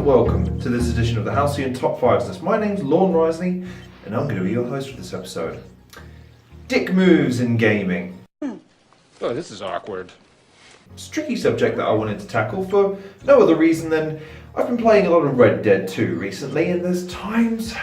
welcome to this edition of the Halcyon Top 5s list. My name's Lorne Risley, and I'm going to be your host for this episode. Dick moves in gaming. Oh, this is awkward. It's a tricky subject that I wanted to tackle for no other reason than I've been playing a lot of Red Dead 2 recently, and there's times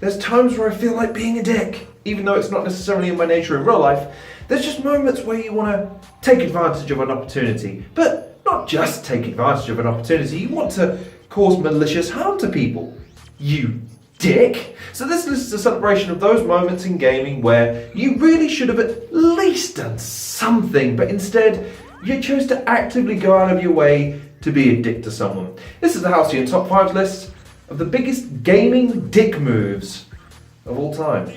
where I feel like being a dick. Even though it's not necessarily in my nature in real life, there's just moments where you want to take advantage of an opportunity. But not just take advantage of an opportunity, you want to cause malicious harm to people. You dick! So this list is a celebration of those moments in gaming where you really should have at least done something, but instead you chose to actively go out of your way to be a dick to someone. This is the Halcyon Top 5 list of the biggest gaming dick moves of all time.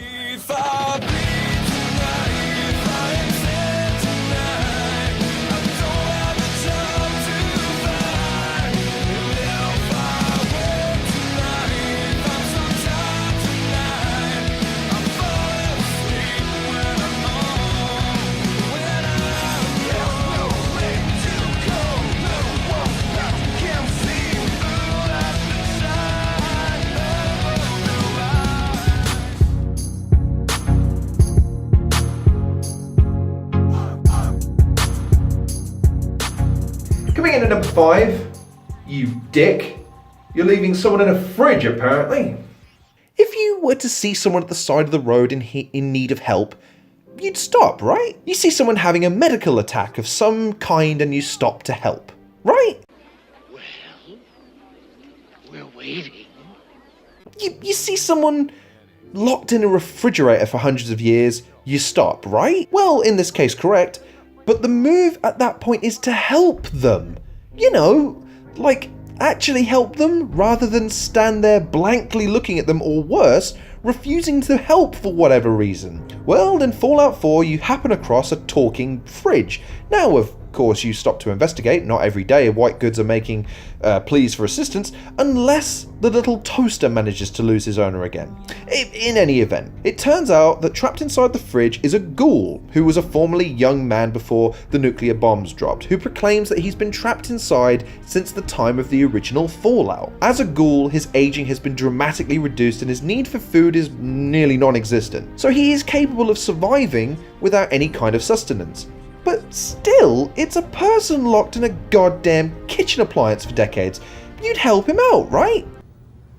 Coming in at number 5, you dick. You're leaving someone in a fridge, apparently. If you were to see someone at the side of the road in need of help, you'd stop, right? You see someone having a medical attack of some kind and you stop to help, right? Well, we're waiting. You see someone locked in a refrigerator for hundreds of years, you stop, right? Well, in this case, correct. But the move at that point is to help them. You know, like actually help them rather than stand there blankly looking at them, or worse, refusing to help for whatever reason. Well, in Fallout 4 you happen across a talking fridge. Now, of course, you stop to investigate. Not every day white goods are making pleas for assistance, unless the little toaster manages to lose his owner again. In any event, it turns out that trapped inside the fridge is a ghoul who was a formerly young man before the nuclear bombs dropped, who proclaims that he's been trapped inside since the time of the original Fallout. As a ghoul, his aging has been dramatically reduced and his need for food is nearly non-existent, so he is capable of surviving without any kind of sustenance. But still, it's a person locked in a goddamn kitchen appliance for decades. You'd help him out, right?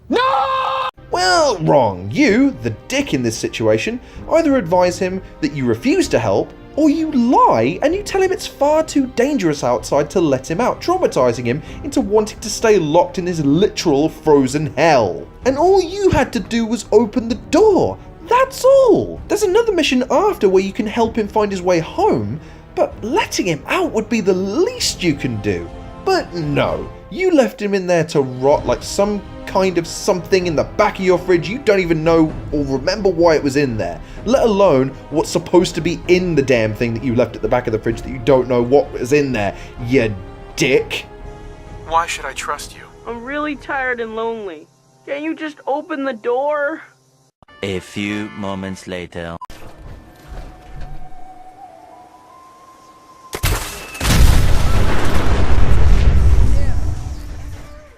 No! Well, wrong. You, the dick in this situation, either advise him that you refuse to help, or you lie and you tell him it's far too dangerous outside to let him out, traumatizing him into wanting to stay locked in his literal frozen hell. And all you had to do was open the door. That's all. There's another mission after where you can help him find his way home, but letting him out would be the least you can do. But no, you left him in there to rot like some kind of something in the back of your fridge you don't even know or remember why it was in there, let alone what's supposed to be in the damn thing that you left at the back of the fridge that you don't know what was in there, you dick. Why should I trust you? I'm really tired and lonely. Can't you just open the door? A few moments later.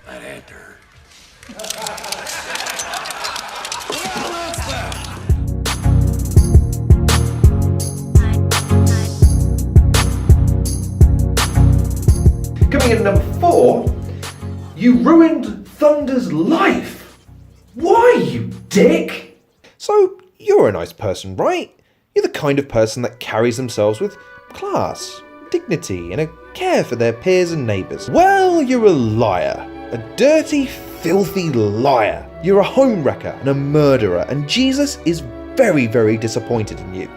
That ain't her. Coming in at number 4, you ruined Thunder's life. Why, you dick? So, you're a nice person, right? You're the kind of person that carries themselves with class, dignity, and a care for their peers and neighbours. Well, you're a liar. A dirty, filthy liar. You're a home wrecker and a murderer, and Jesus is very, very disappointed in you.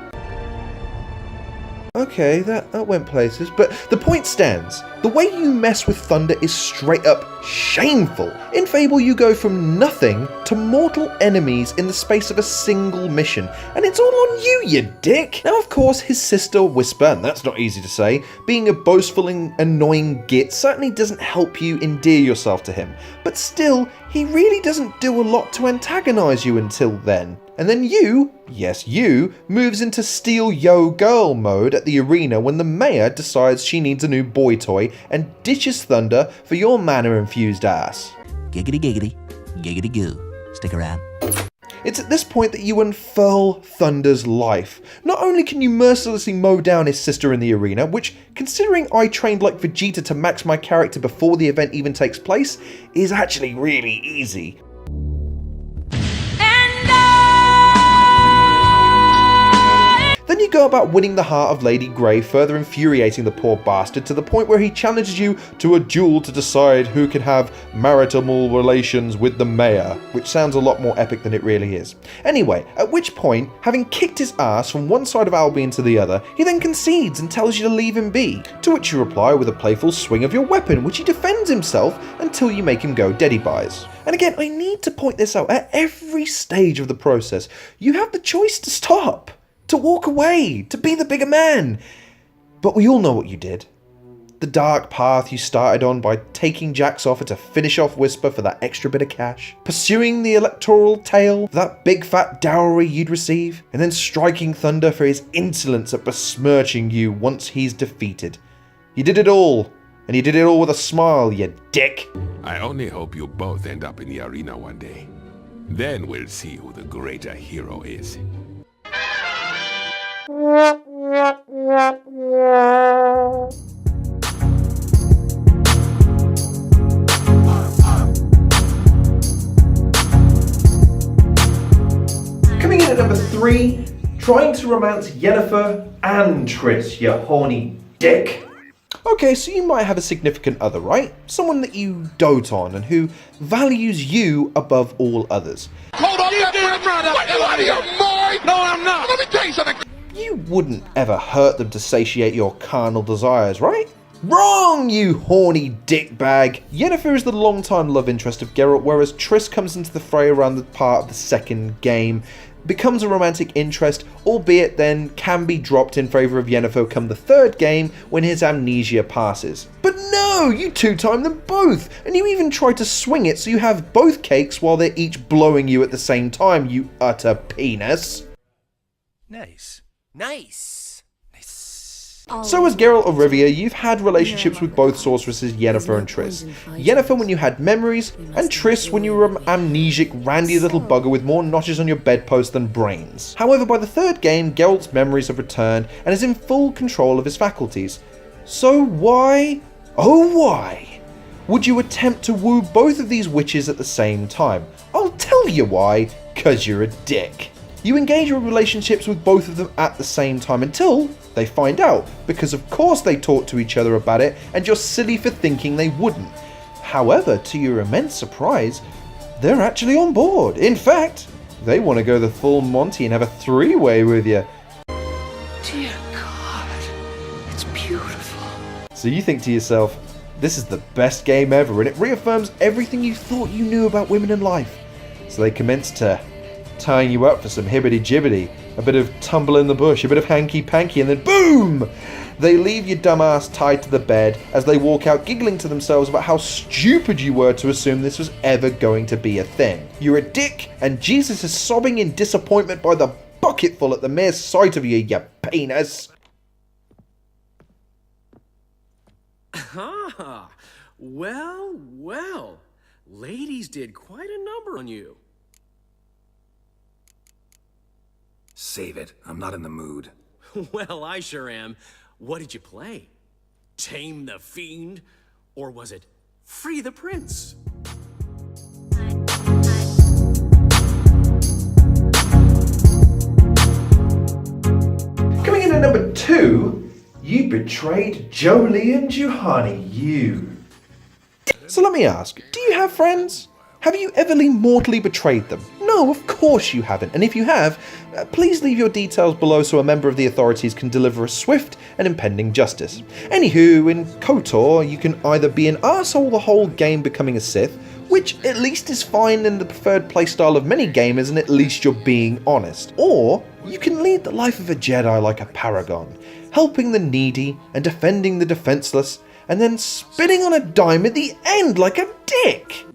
Okay, that went places, but the point stands. The way you mess with Thunder is straight up shameful. In Fable, you go from nothing to mortal enemies in the space of a single mission, and it's all on you, you dick! Now, of course, his sister Whisper, and that's not easy to say, being a boastful and annoying git certainly doesn't help you endear yourself to him, but still, he really doesn't do a lot to antagonize you until then. and then you, yes you, moves into Steal Yo Girl mode at the arena when the mayor decides she needs a new boy toy and ditches Thunder for your mana-infused ass. Giggity giggity, giggity goo. Stick around. It's at this point that you unfurl Thunder's life. Not only can you mercilessly mow down his sister in the arena, which, considering I trained like Vegeta to max my character before the event even takes place, is actually really easy. Then you go about winning the heart of Lady Grey, further infuriating the poor bastard to the point where he challenges you to a duel to decide who can have marital relations with the mayor, which sounds a lot more epic than it really is. Anyway, at which point, having kicked his ass from one side of Albion to the other, he then concedes and tells you to leave him be, to which you reply with a playful swing of your weapon, which he defends himself until you make him go deady-buys. And again, I need to point this out, at every stage of the process, you have the choice to stop, to walk away, to be the bigger man. But we all know what you did. The dark path you started on by taking Jack's offer to finish off Whisper for that extra bit of cash, pursuing the electoral tail for that big fat dowry you'd receive, and then striking Thunder for his insolence at besmirching you once he's defeated. You did it all, and you did it all with a smile, you dick. I only hope you both end up in the arena one day. Then we'll see who the greater hero is. Coming in at number 3, trying to romance Yennefer and Triss, you horny dick. Okay, so you might have a significant other, right? Someone that you dote on and who values you above all others. Hold on, you out of your mind! No, I'm not! Let me tell you something! You wouldn't ever hurt them to satiate your carnal desires, right? Wrong, you horny dickbag! Yennefer is the long-time love interest of Geralt, whereas Triss comes into the fray around the part of the second game, becomes a romantic interest, albeit then can be dropped in favour of Yennefer come the third game when his amnesia passes. But no, you two-time them both, and you even try to swing it so you have both cakes while they're each blowing you at the same time, you utter penis. Nice. Nice. So as Geralt of Rivia, you've had relationships with both sorceresses Yennefer and Triss. Yennefer when you had memories, and Triss when you were an amnesic, randy little bugger with more notches on your bedpost than brains. However, by the third game, Geralt's memories have returned and is in full control of his faculties. So why, oh why, would you attempt to woo both of these witches at the same time? I'll tell you why, 'cause you're a dick. You engage in relationships with both of them at the same time until they find out, because of course they talk to each other about it and you're silly for thinking they wouldn't. However, to your immense surprise, they're actually on board. In fact, they want to go the full Monty and have a three-way with you. Dear God, it's beautiful. So you think to yourself, this is the best game ever and it reaffirms everything you thought you knew about women in life. So they commence to tying you up for some hibbity-jibbity, a bit of tumble in the bush, a bit of hanky-panky, and then boom! They leave your dumbass tied to the bed as they walk out giggling to themselves about how stupid you were to assume this was ever going to be a thing. You're a dick, and Jesus is sobbing in disappointment by the bucketful at the mere sight of you, you penis! Ah, well, well. Ladies did quite a number on you. Save it. I'm not in the mood. Well, I sure am. What did you play? Tame the Fiend? Or was it Free the Prince? Coming in at number 2, you betrayed Jolie and Juhani, you. So let me ask, do you have friends? Have you everly mortally betrayed them? No, of course you haven't, and if you have, please leave your details below so a member of the authorities can deliver a swift and impending justice. Anywho, in KOTOR, you can either be an arsehole the whole game becoming a Sith, which at least is fine in the preferred playstyle of many gamers and at least you're being honest, or you can lead the life of a Jedi like a paragon, helping the needy and defending the defenseless, and then spinning on a dime at the end like a dick.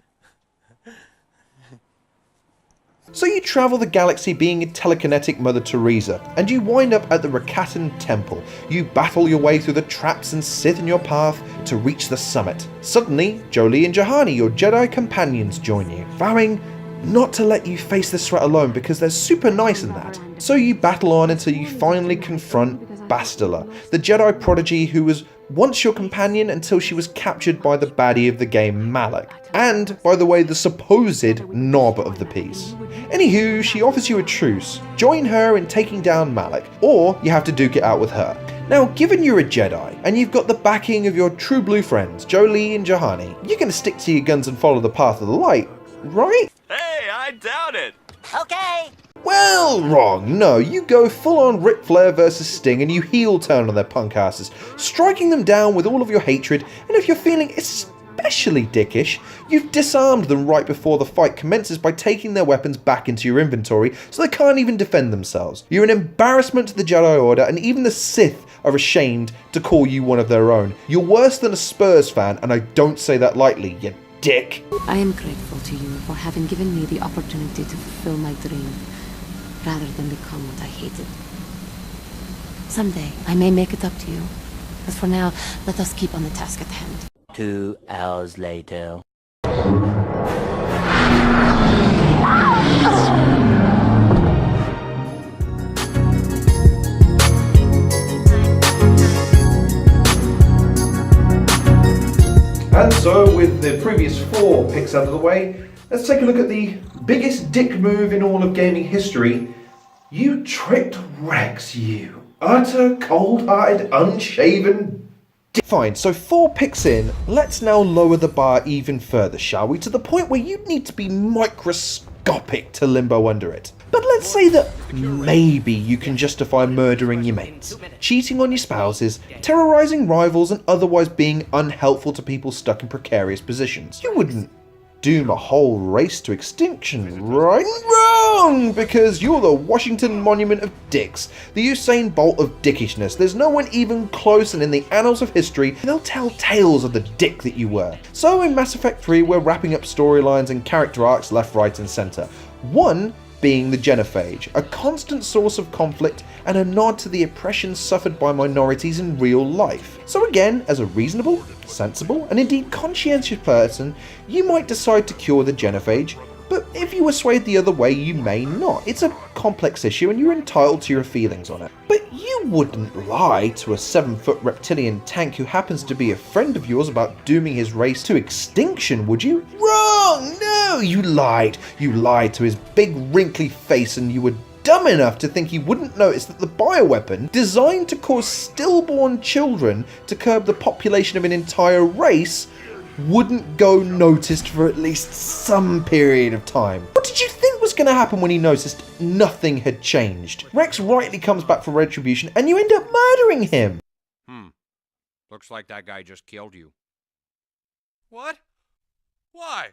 So you travel the galaxy being a telekinetic Mother Teresa, and you wind up at the Rakatan Temple. You battle your way through the traps and Sith in your path to reach the summit. Suddenly, Jolee and Juhani, your Jedi companions, join you, vowing not to let you face this threat alone because they're super nice in that. So you battle on until you finally confront Bastila, the Jedi prodigy who was once your companion until she was captured by the baddie of the game, Malak. And, by the way, the supposed knob of the piece. Anywho, she offers you a truce. Join her in taking down Malak, or you have to duke it out with her. Now, given you're a Jedi, and you've got the backing of your true blue friends, Jolee and Juhani, you're gonna stick to your guns and follow the path of the light, right? Hey, I doubt it! Okay. Well, wrong. No, you go full-on Ric Flair versus Sting and you heel turn on their punk asses, striking them down with all of your hatred, and if you're feeling especially dickish, you've disarmed them right before the fight commences by taking their weapons back into your inventory so they can't even defend themselves. You're an embarrassment to the Jedi Order, and even the Sith are ashamed to call you one of their own. You're worse than a Spurs fan, and I don't say that lightly, you dick. I am grateful to you for having given me the opportunity to fulfill my dream, rather than become what I hated. Someday, I may make it up to you. But for now, let us keep on the task at hand. 2 hours later. And so, with the previous 4 picks out of the way, let's take a look at the biggest dick move in all of gaming history. You tricked Rex, you utter, cold-hearted, unshaven dick. Fine, so 4 picks in, let's now lower the bar even further, shall we? To the point where you need to be microscopic to limbo under it. But let's say that maybe you can justify murdering your mates, cheating on your spouses, terrorizing rivals, and otherwise being unhelpful to people stuck in precarious positions. You wouldn't doom a whole race to extinction, right? Wrong! Because you're the Washington Monument of Dicks, the Usain Bolt of dickishness. There's no one even close, and in the annals of history, they'll tell tales of the dick that you were. So in Mass Effect 3, we're wrapping up storylines and character arcs left, right, and centre. One being the genophage, a constant source of conflict and a nod to the oppression suffered by minorities in real life. So again, as a reasonable, sensible, and indeed conscientious person, you might decide to cure the genophage, but if you were swayed the other way, you may not. It's a complex issue and you're entitled to your feelings on it. But you wouldn't lie to a 7-foot reptilian tank who happens to be a friend of yours about dooming his race to extinction, would you? Wrong! No, you lied. You lied to his big wrinkly face, and you were dumb enough to think he wouldn't notice that the bioweapon, designed to cause stillborn children to curb the population of an entire race, wouldn't go noticed for at least some period of time. What did you think was going to happen when he noticed nothing had changed? Rex rightly comes back for retribution and you end up murdering him. Looks like that guy just killed you. What? Why?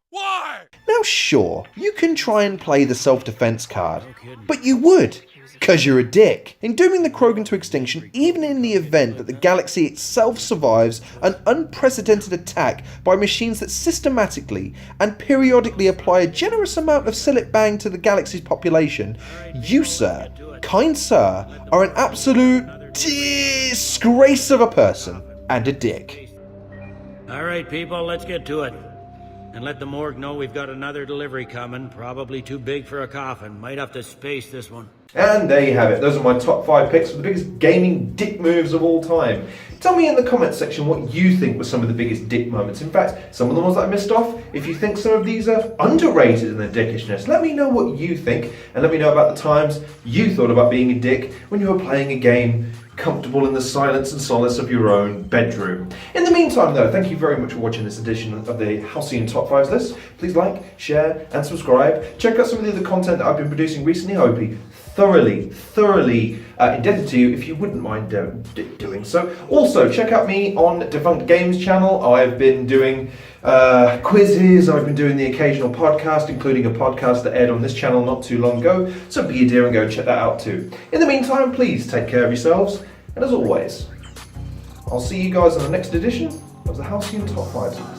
Why? Now sure, you can try and play the self-defense card, but you would, because you're a dick. In dooming the Krogan to extinction, even in the event that the galaxy itself survives an unprecedented attack by machines that systematically and periodically apply a generous amount of Silit Bang to the galaxy's population, you, sir, kind sir, are an absolute disgrace of a person and a dick. Alright people, let's get to it. And let the morgue know we've got another delivery coming, probably too big for a coffin. Might have to space this one. And there you have it. Those are my top 5 picks for the biggest gaming dick moves of all time. Tell me in the comments section what you think were some of the biggest dick moments. In fact, some of the ones that I missed off, if you think some of these are underrated in their dickishness, let me know what you think, and let me know about the times you thought about being a dick when you were playing a game comfortable in the silence and solace of your own bedroom. In the meantime though, thank you very much for watching this edition of the Halcyon Top 5s list. Please like, share and subscribe. Check out some of the other content that I've been producing recently. I would be thoroughly indebted to you if you wouldn't mind doing so. Also, check out me on Defunct Games channel. I've been doing quizzes, I've been doing the occasional podcast, including a podcast that aired on this channel not too long ago, so be a dear and go check that out too. In the meantime, please take care of yourselves, and as always, I'll see you guys on the next edition of the Halcyon Top 5s.